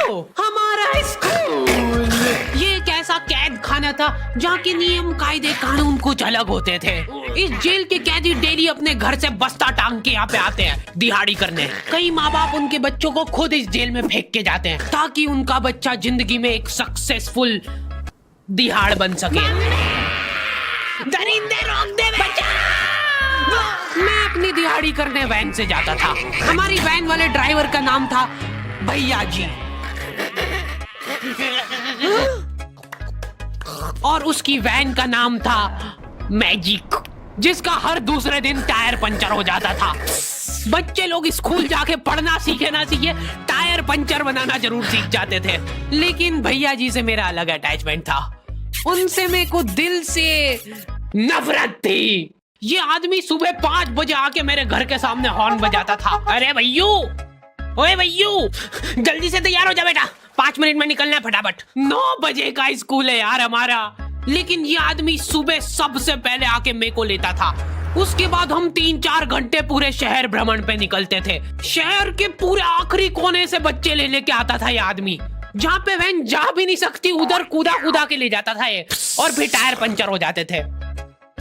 हमारा स्कूल ये एक ऐसा कैद खाना था जहाँ के नियम कायदे कानून कुछ अलग होते थे। इस जेल के कैदी डेली अपने घर से बस्ता टांग के यहाँ पे आते हैं दिहाड़ी करने। कई माँ बाप उनके बच्चों को खुद इस जेल में फेंक के जाते हैं ताकि उनका बच्चा जिंदगी में एक सक्सेसफुल दिहाड़ बन सके। दरिंदे रोक दे बच्चा। मैं अपनी दिहाड़ी करने वैन से जाता था। हमारी वैन वाले ड्राइवर का नाम था भैया जी और उसकी वैन का नाम था मैजिक, जिसका हर दूसरे दिन टायर पंचर हो जाता था। बच्चे लोग स्कूल जाके पढ़ना सीखे ना सीखे टायर पंचर बनाना जरूर सीख जाते थे। लेकिन भैया जी से मेरा अलग अटैचमेंट था। उनसे मेरे को दिल से नफरत थी। ये आदमी सुबह 5 बजे आके मेरे घर के सामने हॉर्न बजाता था। अरे भैयू, ओए भैयू, जल्दी से तैयार हो जा बेटा, 5 मिनट में निकलना है फटाफट। 9 बजे का स्कूल है यार हमारा। लेकिन ये आदमी सुबह सबसे पहले आके मेरे को लेता था। उसके बाद हम 3-4 घंटे पूरे शहर भ्रमण पे निकलते थे। शहर के पूरे आखिरी कोने से बच्चे ले लेके आता था ये आदमी। जहाँ पे वैन जा भी नहीं सकती उधर कूदा कूदा के ले जाता था ये, और फिर टायर पंचर हो जाते थे।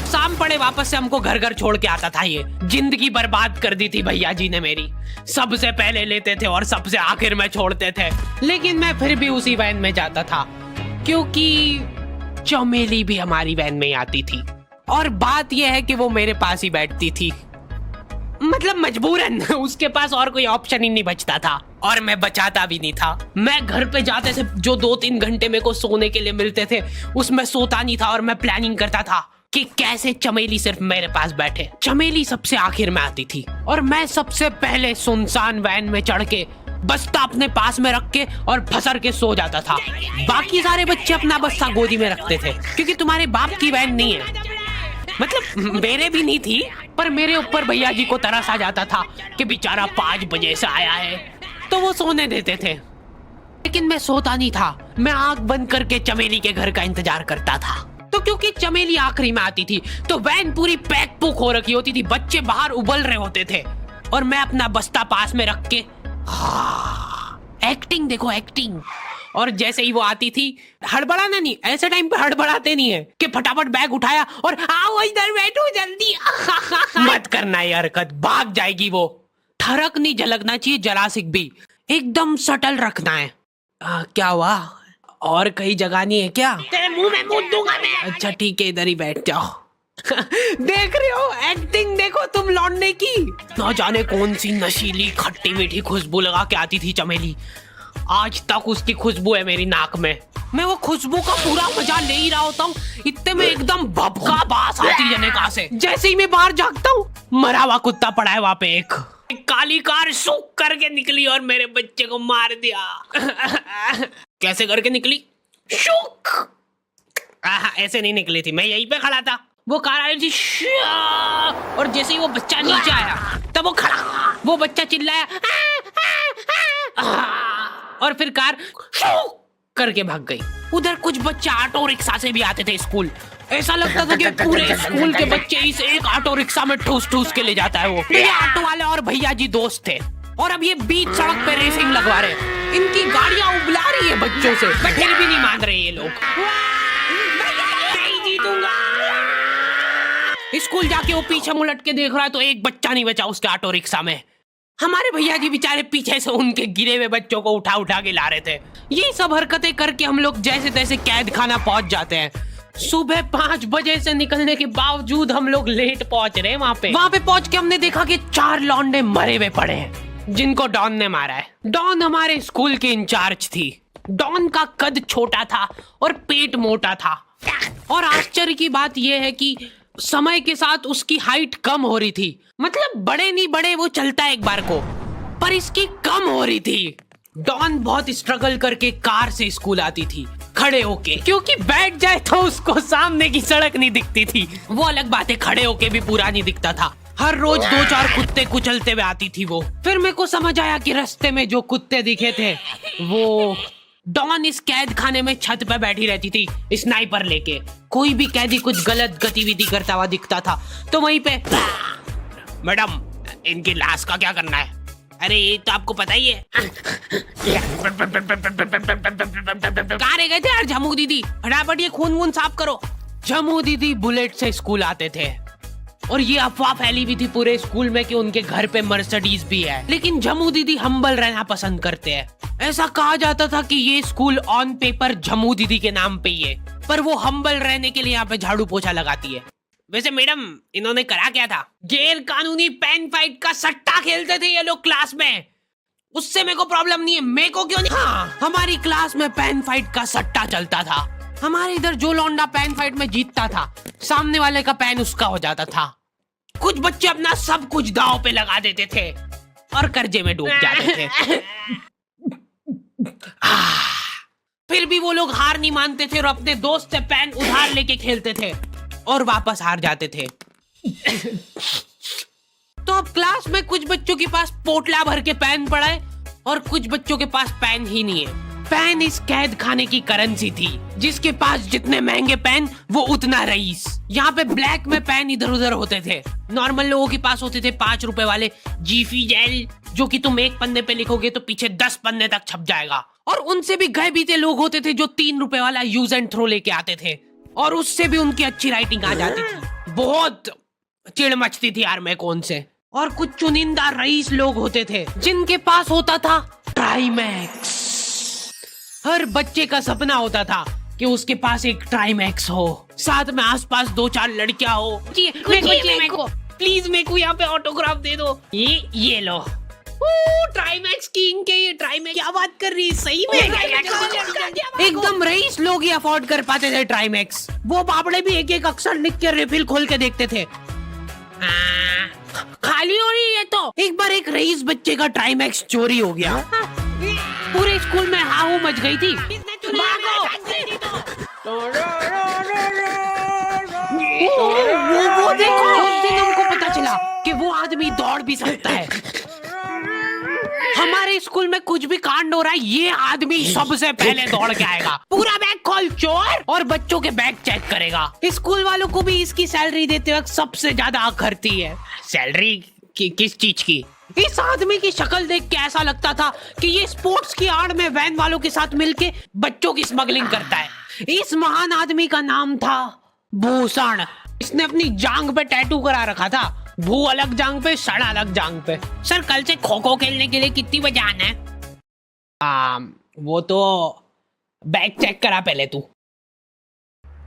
शाम पड़े वापस से हमको घर घर छोड़ के आता था ये। जिंदगी बर्बाद कर दी थी भैया जी ने मेरी। सबसे पहले लेते थे और सबसे आखिर में छोड़ते थे। लेकिन मैं फिर भी उसी वैन में जाता था क्योंकि चमेली भी हमारी वैन में आती थी। और बात यह है कि वो मेरे पास ही बैठती थी, मतलब मजबूरन। उसके पास और कोई ऑप्शन ही नहीं बचता था और मैं बचाता भी नहीं था। मैं घर पे जाते से जो 2-3 घंटे मेरे को सोने के लिए मिलते थे उसमें सोता नहीं था और मैं प्लानिंग करता था कि कैसे चमेली सिर्फ मेरे पास बैठे। चमेली सबसे आखिर में आती थी और मैं सबसे पहले सुनसान वैन में चढ़ के बस्ता अपने पास में रख के और फसर के सो जाता था। बाकी सारे बच्चे अपना बस्ता गोदी में रखते थे क्योंकि तुम्हारे बाप की वैन नहीं है, मतलब मेरे भी नहीं थी। पर मेरे ऊपर भैया जी को तरस आ जाता था कि बेचारा 5 बजे से आया है, तो वो सोने देते थे। लेकिन मैं सोता नहीं था। मैं आंख बंद करके चमेली के घर का इंतजार करता था। तो क्योंकि चमेली आखिरी में आती थी तो वैन पूरी पैक पुक हो रखी होती थी। बच्चे बाहर उबल रहे होते थे और मैं अपना बस्ता पास में रख के एक्टिंग देखो एक्टिंग। और जैसे ही वो आती थी, हड़बड़ाना नहीं, ऐसे टाइम पे हड़बड़ाते नहीं है कि फटाफट बैग उठाया और आओ इधर बैठो जल्दी। मत करना ये हरकत, भाग जाएगी वो। ठरक नहीं झलकना चाहिए जरा सिक भी, एकदम सटल रखना है। क्या हुआ, और कहीं जगह नहीं है क्या? तेरे मुंह में मूत दूंगा मैं। अच्छा ठीक है, इधर ही बैठ जाओ। देख रहे हो एक्टिंग, देखो तुम लौंडे की। ना जाने कौन सी नशीली खट्टी मीठी खुशबू लगा के आती थी चमेली। आज तक उसकी खुशबू है मेरी नाक में। मैं वो खुशबू का पूरा मजा ले ही रहा होता हूँ, इतने में एकदम भभका बास आती है निकाह से। जैसे ही मैं बाहर झांकता हूँ, मरा हुआ कुत्ता पड़ा है वहाँ पे। एक काली कार सूख करके निकली और मेरे बच्चे को मार दिया। कैसे करके निकली? शुक। ऐसे नहीं निकली थी, मैं यहीं पे खड़ा था, वो कार आई थी और जैसे ही वो बच्चा नीचे आया तब वो खड़ा, वो बच्चा चिल्लाया और फिर कार करके भाग गई। उधर कुछ बच्चे ऑटो रिक्शा से भी आते थे स्कूल। ऐसा लगता था कि पूरे स्कूल के बच्चे इस एक ऑटो रिक्शा में ठूस ठूस के ले जाता है वो। ये ऑटो वाले और भैया जी दोस्त थे और अब ये बीच सड़क पे रेसिंग लगवा रहे हैं। इनकी गाड़ियां उबला रही है बच्चों से, फिर भी नहीं मान रहे ये लोग। नहीं जीतूंगा। स्कूल जाके वो पीछे मुलट के देख रहा है तो एक बच्चा नहीं बचा उसके ऑटो रिक्शा में। हमारे भैया जी बेचारे पीछे से उनके गिरे हुए बच्चों को उठा उठा के ला रहे थे। ये सब हरकतें करके हम लोग जैसे तैसे कैद खाना पहुंच जाते हैं। सुबह 5 बजे से निकलने के बावजूद हम लोग लेट पहुंच रहे हैं वहाँ पे पहुंच के हमने देखा कि 4 लौंडे मरे हुए पड़े हैं जिनको डॉन ने मारा है। डॉन हमारे स्कूल की इंचार्ज थी। डॉन का कद छोटा था और पेट मोटा था और आश्चर्य की बात यह है कि समय के साथ उसकी हाइट कम हो रही थी। मतलब बड़े नहीं बड़े वो चलता है एक बार को, पर इसकी कम हो रही थी। डॉन बहुत स्ट्रगल करके कार से स्कूल आती थी खड़े होके, क्योंकि बैठ जाए तो उसको सामने की सड़क नहीं दिखती थी। वो अलग बात है, खड़े होके भी पूरा नहीं दिखता था। हर रोज 2-4 कुत्ते कुचलते हुए आती थी वो। फिर मेरे को समझ आया कि रास्ते में जो कुत्ते दिखे थे वो डॉन इस कैद खाने में छत पे बैठी रहती थी स्नाइपर लेके। कोई भी कैदी कुछ गलत गतिविधि करता हुआ दिखता था तो वहीं पे, मैडम इनकी लाश का क्या करना है? अरे ये तो आपको पता ही है। कहाँ रह गए थे यार झमू दीदी? फटाफट ये खून वून साफ करो। झमू दीदी बुलेट से स्कूल आते थे और ये अफवाह फैली हुई थी पूरे स्कूल में कि उनके घर पे मर्सिडीज भी है, लेकिन झमू दीदी हम्बल रहना पसंद करते हैं। ऐसा कहा जाता था कि ये स्कूल ऑन पेपर झमू दीदी के नाम पे ही है, पर वो हम्बल रहने के लिए यहाँ पे झाड़ू पोछा लगाती है। वैसे मैडम, इन्होंने करा क्या था? गैर कानूनी पेन फाइट का सट्टा खेलते थे ये लोग क्लास में। उससे मेरे को प्रॉब्लम नहीं है, मेरे को क्यों नहीं? हाँ, हमारी क्लास में पेन फाइट का सट्टा चलता था। हमारे इधर जो लौंडा पेन फाइट में जीतता था, सामने वाले का पेन उसका हो जाता था। कुछ बच्चे अपना सब कुछ दांव पे लगा देते थे और कर्जे में डूब जाते थे। फिर भी वो लोग हार नहीं मानते थे और अपने दोस्त से पेन उधार लेके खेलते थे और वापस हार जाते थे। तो अब क्लास में कुछ बच्चों के पास पोटला भर के पेन पड़ा है और कुछ बच्चों के पास पेन ही नहीं है। पेन इस कैद खाने की करेंसी थी, जिसके पास जितने महंगे पेन वो उतना रईस। यहाँ पे ब्लैक में पेन इधर उधर होते थे। नॉर्मल लोगों के पास होते थे 5 रुपए वाले जीफी जेल, जो कि तुम एक पन्ने पे लिखोगे तो पीछे 10 पन्ने तक छप जाएगा। और उनसे भी गए बीते लोग होते थे जो 3 रुपए वाला यूज एंड थ्रो लेके आते थे और उससे भी उनकी अच्छी राइटिंग आ जाती थी। बहुत चिढ़ मचती थी यार मेरे को उनसे। और कुछ चुनिंदा रईस लोग होते थे जिनके पास होता था ट्राइमैक्स। हर बच्चे का सपना होता था कि उसके पास एक ट्राइमैक्स हो, साथ में आसपास 2-4 लड़कियां हो। मेरे को प्लीज मेरे को यहाँ पे ऑटोग्राफ दे दो। ये लो। ट्राइमैक्स किंग के ये ट्राइमैक्स क्या बात कर रही है? सही में एकदम रईस लोग ही अफोर्ड कर पाते थे ट्राइमैक्स। वो बाबड़े भी एक एक अक्षर लिख के रिफिल खोल के देखते थे। खाली हो रही है तो एक बार एक रईस बच्चे का ट्राइमैक्स चोरी हो गया। पूरे स्कूल में हाहू मच गई थी। वो देखो, उस दिन हमको पता चला कि वो आदमी दौड़ भी सकता है। हमारे स्कूल में कुछ भी कांड हो रहा है, ये आदमी सबसे पहले दौड़ के आएगा, पूरा बैग खोल चोर, और बच्चों के बैग चेक करेगा। स्कूल वालों को भी इसकी सैलरी देते वक्त सबसे ज्यादा आखरती है। सैलरी किस चीज की? इस आदमी की शक्ल देख के ऐसा लगता था कि ये स्पोर्ट्स की आड़ में वैन वालों के साथ मिलके बच्चों की स्मगलिंग करता है। इस महान आदमी का नाम था भूषण। इसने अपनी जांग पे टैटू करा रखा था, भू अलग जांग पे, सड़ अलग जांग पे। सर कल से खो खो खेलने के लिए कितनी बजे आना है? वो तो बैग चेक करा पहले तू।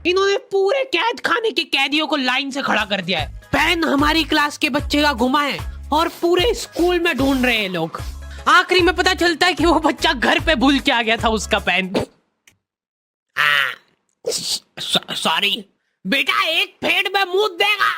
इन्होंने पूरे कैद खाने के कैदियों को लाइन से खड़ा कर दिया है। पेन हमारी क्लास के बच्चे का गुमा है और पूरे स्कूल में ढूंढ रहे हैं लोग। आखिरी में पता चलता है कि वो बच्चा घर पे भूल के आ गया था उसका पेन। सॉरी बेटा, एक फेट में मुंह देगा।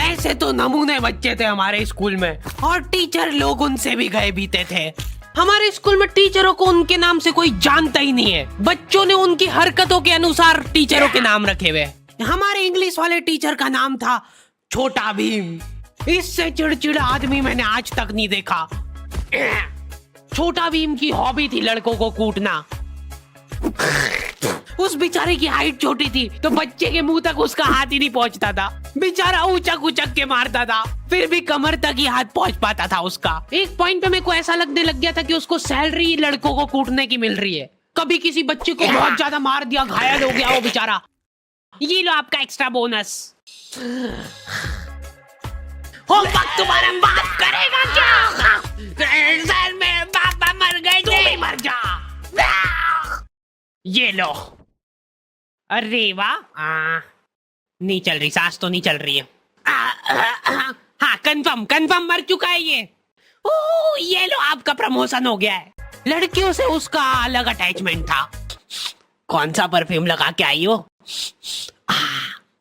ऐसे तो नमूने बच्चे थे हमारे स्कूल में, और टीचर लोग उनसे भी गए बीते थे। हमारे स्कूल में टीचरों को उनके नाम से कोई जानता ही नहीं है। बच्चों ने उनकी हरकतों के अनुसार टीचरों के नाम रखे हुए। हमारे इंग्लिश वाले टीचर का नाम था छोटा भीम। इससे चिड़चिड़ा आदमी मैंने आज तक नहीं देखा। छोटा भीम की हॉबी थी लड़कों को कूटना। उस बेचारे की हाइट छोटी थी तो बच्चे के मुंह तक उसका हाथ ही नहीं पहुंचता था। बेचारा उचक उचक के मारता था, फिर भी कमर तक ही हाथ पहुंच पाता था उसका। एक पॉइंट पे मेरे को ऐसा लगने लग गया था कि उसको सैलरी लड़कों को कूटने की मिल रही है। कभी किसी बच्चे को बहुत ज्यादा मार दिया, घायल हो गया वो बेचारा, ये लो आपका एक्स्ट्रा बोनस। होमवर्क तुम्हारा बाप करेगा क्या? सर मेरे पापा मर गए, तू भी मर जा। ये लो। अरे वाह, नहीं चल रही, सांस तो नहीं चल रही है। हाँ कंफर्म मर चुका है ये। ये लो आपका प्रमोशन हो गया है। लड़कियों से उसका अलग अटैचमेंट था। कौन सा परफ्यूम लगा के आई हो?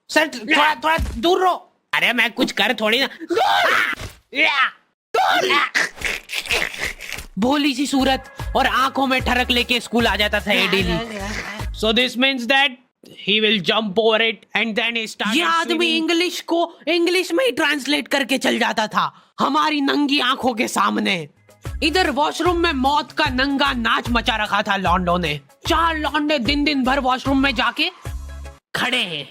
सर थोड़ा दूर रहो। अरे मैं कुछ कर थोड़ी ना। भोली सी सूरत और आंखों में ठरक लेके स्कूल आ जाता था ये daily. So this means that he will jump over it and then he started. ये आदमी इंग्लिश को इंग्लिश में ही ट्रांसलेट करके चल जाता था हमारी नंगी आंखों के सामने। इधर वॉशरूम में मौत का नंगा नाच मचा रखा था लॉन्डो ने। 4 लॉन्डे दिन भर वॉशरूम में जाके खड़े हैं,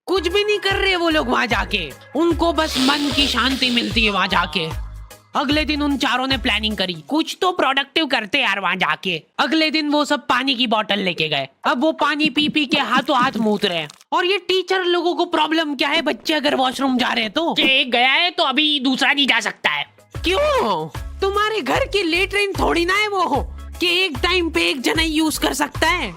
कुछ भी नहीं कर रहे वो लोग वहां जाके, उनको बस मन की शांति मिलती है वहां जाके। अगले दिन उन चारों ने प्लानिंग करी, कुछ तो प्रोडक्टिव करते यार वहां जाके। अगले दिन वो सब पानी की बोतल लेके गए। अब वो पानी पी पी के हाथों हाथ मूत रहे हैं। और ये टीचर लोगों को प्रॉब्लम क्या है, बच्चे अगर वॉशरूम जा रहे हैं तो एक गया है तो अभी दूसरा नहीं जा सकता है। क्यों? तुम्हारे घर की लेटरिन थोड़ी ना है वो कि एक टाइम पे एक जना यूज कर सकता है।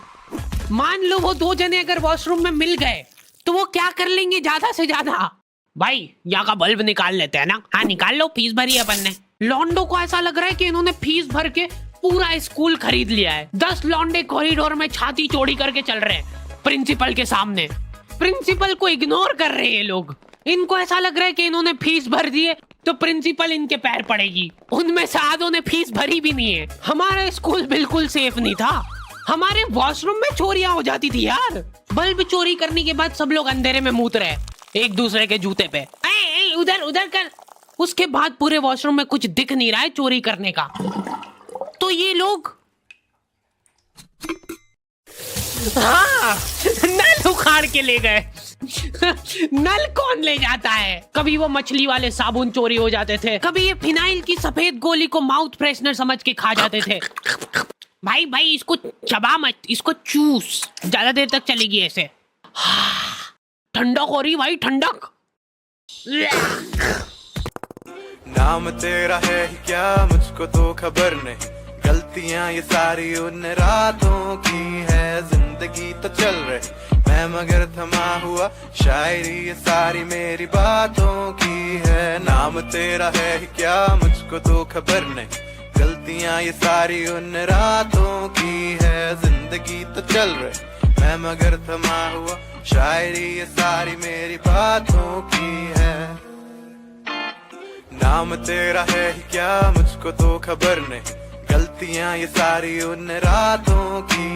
मान लो वो 2 जने अगर वॉशरूम में मिल गए तो वो क्या कर लेंगे ज्यादा से ज्यादा? भाई यहाँ का बल्ब निकाल लेते हैं ना। हाँ निकाल लो, फीस भरी है अपन ने। लॉन्डो को ऐसा लग रहा है कि इन्होंने फीस भर के पूरा स्कूल खरीद लिया है। 10 लॉन्डे कॉरिडोर में छाती चौड़ी करके चल रहे हैं प्रिंसिपल के सामने। प्रिंसिपल को इग्नोर कर रहे हैं ये लोग। इनको ऐसा लग रहा है कि इन्होंने फीस भर दी है तो प्रिंसिपल इनके पैर पड़ेगी। उनमें से आधों ने फीस भरी भी नहीं है। हमारा स्कूल बिल्कुल सेफ नहीं था। हमारे वॉशरूम में चोरियां हो जाती थी यार। बल्ब चोरी करने के बाद सब लोग अंधेरे में मूत रहे एक दूसरे के जूते पे। उधर उधर कर। उसके बाद पूरे वॉशरूम में कुछ दिख नहीं रहा है चोरी करने का। तो ये लोग हाँ नल उखाड़ के ले गए। नल कौन ले जाता है? कभी वो मछली वाले साबुन चोरी हो जाते थे, कभी ये फिनाइल की सफेद गोली को माउथ फ्रेशनर समझ के खा जाते थे। भाई भाई इसको चबा मत, इसको चूस, ज्यादा देर तक चलेगी ऐसे। ठंडक हो रही भाई, ठंडक। नाम तेरा है क्या मुझको तो खबर नहीं, गलतियां ये सारी उन रातों की है। जिंदगी तो चल रही मैं मगर थमा हुआ, शायरी ये सारी मेरी बातों की है। नाम तेरा है क्या मुझको तो खबर नहीं, गलतियां ये सारी उन रातों की है। जिंदगी तो चल रही मैं मगर थमा हुआ, शायरी ये सारी मेरी बातों की है। नाम तेरा है क्या मुझको तो खबर नहीं, गलतियां ये सारी उन रातों की